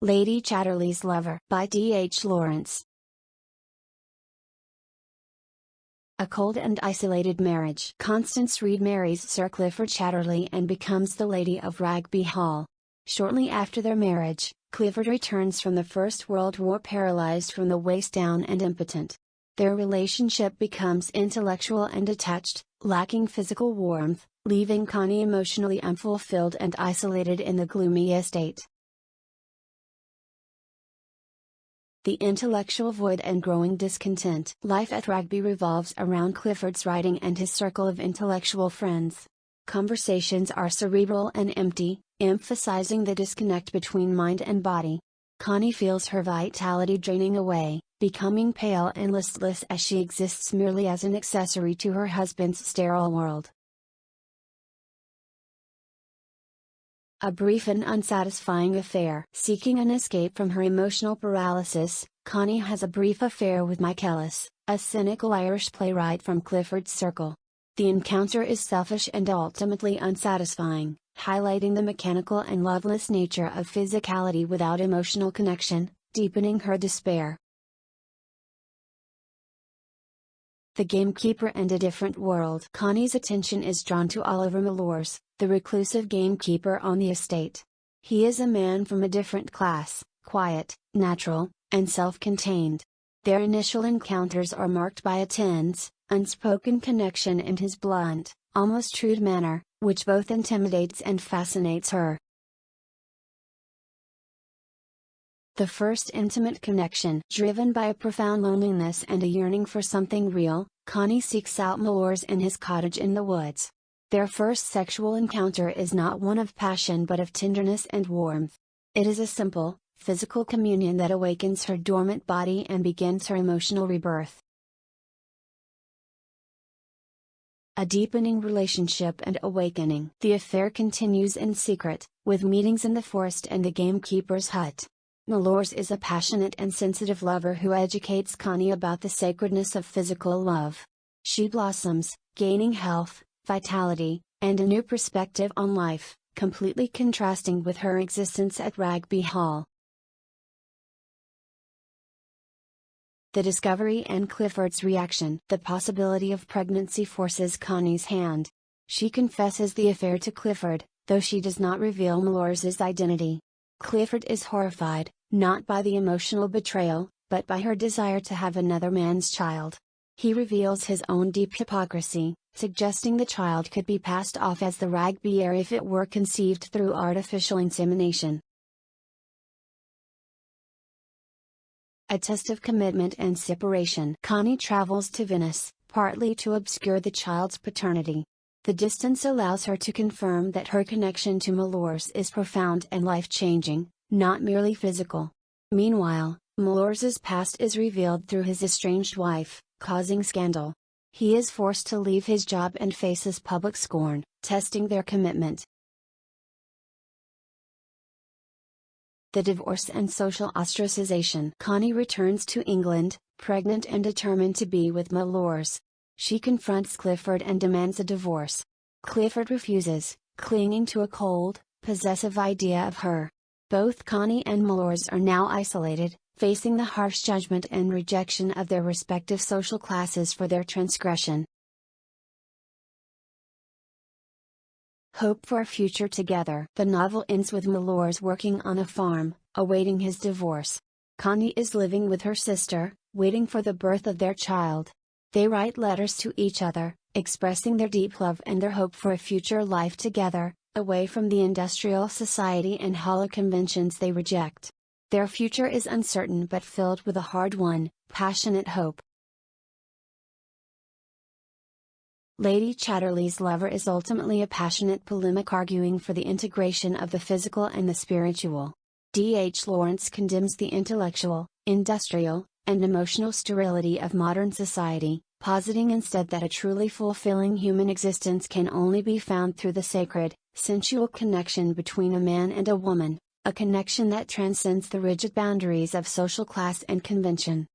Lady Chatterley's Lover by D.H. Lawrence. A cold and isolated marriage. Constance Reed marries Sir Clifford Chatterley and becomes the Lady of Rugby Hall. Shortly after their marriage, Clifford returns from the First World War paralyzed from the waist down and impotent. Their relationship becomes intellectual and detached, lacking physical warmth, leaving Connie emotionally unfulfilled and isolated in the gloomy estate. The intellectual void and growing discontent. Life at Rugby revolves around Clifford's writing and his circle of intellectual friends. Conversations are cerebral and empty, emphasizing the disconnect between mind and body. Connie feels her vitality draining away, becoming pale and listless as she exists merely as an accessory to her husband's sterile world. A brief and unsatisfying affair. Seeking an escape from her emotional paralysis, Connie has a brief affair with Michaelis, a cynical Irish playwright from Clifford's circle. The encounter is selfish and ultimately unsatisfying, highlighting the mechanical and loveless nature of physicality without emotional connection, deepening her despair. The Gamekeeper and a Different World. Connie's attention is drawn to Oliver Mallours, the reclusive gamekeeper on the estate. He is a man from a different class, quiet, natural, and self-contained. Their initial encounters are marked by a tense, unspoken connection in his blunt, almost shrewd manner, which both intimidates and fascinates her. The first intimate connection. Driven by a profound loneliness and a yearning for something real, Connie seeks out Mallours in his cottage in the woods. Their first sexual encounter is not one of passion but of tenderness and warmth. It is a simple, physical communion that awakens her dormant body and begins her emotional rebirth. A deepening relationship and awakening. The affair continues in secret, with meetings in the forest and the gamekeeper's hut. Mallours is a passionate and sensitive lover who educates Connie about the sacredness of physical love. She blossoms, gaining health, vitality, and a new perspective on life, completely contrasting with her existence at Rugby Hall. The discovery and Clifford's reaction. The possibility of pregnancy forces Connie's hand. She confesses the affair to Clifford, though she does not reveal Mallours' identity. Clifford is horrified, not by the emotional betrayal, but by her desire to have another man's child. He reveals his own deep hypocrisy, suggesting the child could be passed off as the Rugby heir if it were conceived through artificial insemination. A test of commitment and separation. Connie travels to Venice, partly to obscure the child's paternity. The distance allows her to confirm that her connection to Mallours is profound and life-changing, not merely physical. Meanwhile, Mallours' past is revealed through his estranged wife, causing scandal. He is forced to leave his job and faces public scorn, testing their commitment. The divorce and social ostracization. Connie returns to England, pregnant and determined to be with Mallours. She confronts Clifford and demands a divorce. Clifford refuses, clinging to a cold, possessive idea of her. Both Connie and Mallours are now isolated, facing the harsh judgment and rejection of their respective social classes for their transgression. Hope for a future together. The novel ends with Mallours working on a farm, awaiting his divorce. Connie is living with her sister, waiting for the birth of their child. They write letters to each other, expressing their deep love and their hope for a future life together, away from the industrial society and hollow conventions they reject. Their future is uncertain but filled with a hard-won, passionate hope. Lady Chatterley's Lover is ultimately a passionate polemic arguing for the integration of the physical and the spiritual. D.H. Lawrence condemns the intellectual, industrial, and emotional sterility of modern society, positing instead that a truly fulfilling human existence can only be found through the sacred, sensual connection between a man and a woman, a connection that transcends the rigid boundaries of social class and convention.